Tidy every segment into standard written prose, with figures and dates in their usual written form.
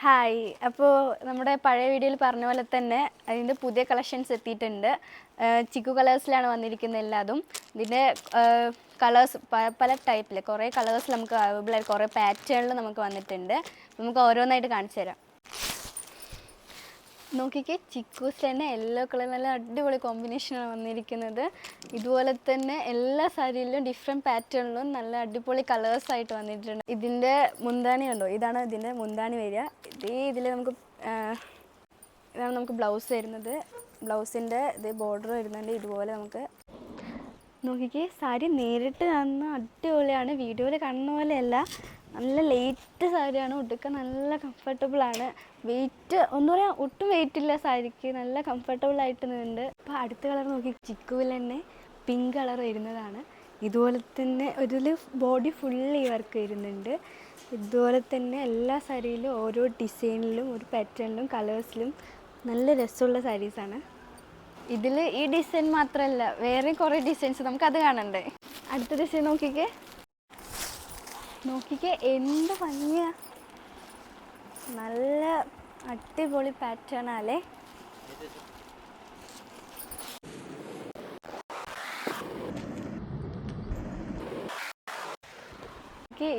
Hi. അപ്പോൾ നമ്മുടെ പഴയ വീഡിയോയിൽ പറഞ്ഞ പോലെ തന്നെ അതിൻ്റെ പുതിയ കളക്ഷൻസ് എത്തിയിട്ടുണ്ട്. ചിക്കു കളേഴ്സിലാണ് വന്നിരിക്കുന്നത് എല്ലാതും. ഇതിൻ്റെ കളേഴ്സ് പല ടൈപ്പിൽ കുറേ കളേഴ്സ് നമുക്ക് അവൈലബിൾ ആയിട്ട് കുറേ പാറ്റേണിൽ നമുക്ക് വന്നിട്ടുണ്ട്. നമുക്ക് ഓരോന്നായിട്ട് കാണിച്ചു തരാം. നോക്കിക്കേ, ചിക്കൂസ് തന്നെ യെല്ലോ കളർ നല്ല അടിപൊളി കോമ്പിനേഷനാണ് വന്നിരിക്കുന്നത്. ഇതുപോലെ തന്നെ എല്ലാ സാരിയിലും ഡിഫറെൻറ്റ് പാറ്റേണിലും നല്ല അടിപൊളി കളേഴ്സായിട്ട് വന്നിട്ടുണ്ട്. ഇതിൻ്റെ മുന്താണി കണ്ടോ, ഇതാണ് ഇതിൻ്റെ മുന്താണി വരിക. ഇതിൽ ഇതാണ് നമുക്ക് ബ്ലൗസ് വരുന്നത്. ബ്ലൗസിൻ്റെ ബോർഡർ വരുന്നുണ്ട്. ഇതുപോലെ നമുക്ക് നോക്കിക്കേ, സാരി നേരിട്ട് കാണുന്ന അടിപൊളിയാണ്. വീഡിയോയിൽ കാണുന്ന പോലെയല്ല, നല്ല ലൈറ്റ് സാരിയാണ്. ഉടുക്കാൻ നല്ല കംഫർട്ടബിളാണ്. വെയിറ്റ് ഒന്നും പറയാൻ ഒട്ടും വെയിറ്റ് ഇല്ല സാരിക്ക്, നല്ല കംഫർട്ടബിൾ ആയിട്ട് നിന്നുണ്ട്. അപ്പോൾ അടുത്ത കളർ നോക്കി, ചിക്കുവിൽ തന്നെ പിങ്ക് കളർ വരുന്നതാണ്. ഇതുപോലെ തന്നെ ഒരു ബോഡി ഫുള്ള് ഈ വർക്ക് വരുന്നുണ്ട്. ഇതുപോലെ തന്നെ എല്ലാ സാരിയിലും ഓരോ ഡിസൈനിലും ഒരു പാറ്റേണിലും കളേഴ്സിലും നല്ല രസമുള്ള സാരീസാണ്. ഇതിൽ ഈ ഡിസൈൻ മാത്രമല്ല, വേറെ കുറേ ഡിസൈൻസ് നമുക്കത് കാണണ്ടേ. അടുത്ത ഡിസൈൻ നോക്കിക്കേ, എന്ത് ഭംഗിയാ, നല്ല അടിപൊളി പാറ്റേൺ ആലേ.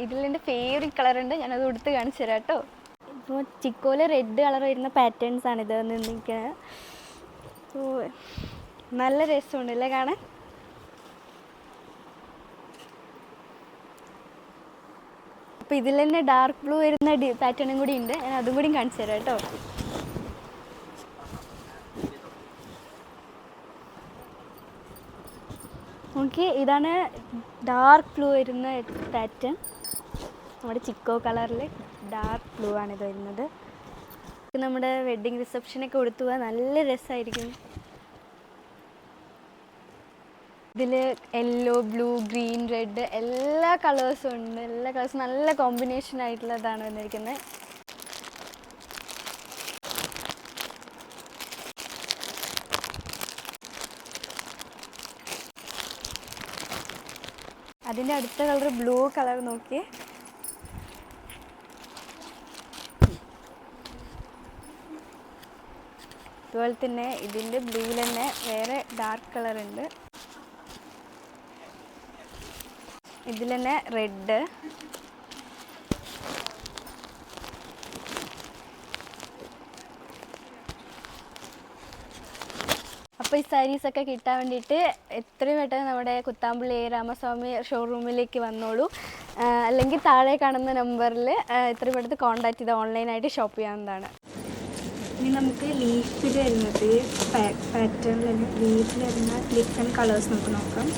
ഇതിലെൻ്റെ ഫേവറേറ്റ് കളർ ഉണ്ട്, ഞാനത് കൊടുത്ത് കാണിച്ചു തരാം കേട്ടോ. ഇപ്പോൾ ചിക്കോയിൽ റെഡ് കളർ വരുന്ന പാറ്റേൺസ് ആണ് ഇത് നിൽക്കുന്നത്. ഓ, നല്ല രസമുണ്ടല്ലേ കാണാൻ. അപ്പോൾ ഇതിൽ തന്നെ ഡാർക്ക് ബ്ലൂ വരുന്ന പാറ്റേണും കൂടി ഉണ്ട്, ഞാൻ അതും കൂടി കാണിച്ചു തരാം കേട്ടോ. ഓക്കെ, ഇതാണ് ഡാർക്ക് ബ്ലൂ വരുന്ന പാറ്റേൺ. നമ്മുടെ ചിക്കോ കളറിൽ ഡാർക്ക് ബ്ലൂ ആണിത് വരുന്നത്. നമ്മുടെ വെഡ്ഡിങ് റിസപ്ഷനൊക്കെ കൊടുത്തു പോകാൻ നല്ല രസമായിരിക്കും. ഇതിൽ യെല്ലോ, ബ്ലൂ, ഗ്രീൻ, റെഡ് എല്ലാ കളേഴ്സും ഉണ്ട്. എല്ലാ കളേഴ്സും നല്ല കോമ്പിനേഷൻ ആയിട്ടുള്ളതാണ് വന്നിരിക്കുന്നത്. അതിൻ്റെ അടുത്ത കളർ ബ്ലൂ കളർ നോക്കിയേ. അതുപോലെ തന്നെ ഇതിൻ്റെ ബ്ലൂവിൽ തന്നെ വേറെ ഡാർക്ക് കളർ ഉണ്ട്. ഇതിൽ തന്നെ റെഡ്, അപ്പോൾ ഈ സാരീസൊക്കെ കിട്ടാൻ വേണ്ടിയിട്ട് എത്രയും പെട്ടെന്ന് നമ്മുടെ കുത്താമ്പള്ളി രാമസ്വാമി ഷോറൂമിലേക്ക് വന്നോളൂ. അല്ലെങ്കിൽ താഴെ കാണുന്ന നമ്പറിൽ എത്രയും പെട്ടെന്ന് കോൺടാക്ട് ചെയ്ത് ഓൺലൈനായിട്ട് ഷോപ്പ് ചെയ്യാവുന്നതാണ്. ഇനി നമുക്ക് ലീഫിൽ വരുന്നത് പാറ്റേണിൽ തന്നെ ലീഫിൽ വരുന്ന ഡിഫറെൻറ്റ് കളേഴ്സ് നമുക്ക് നോക്കാം.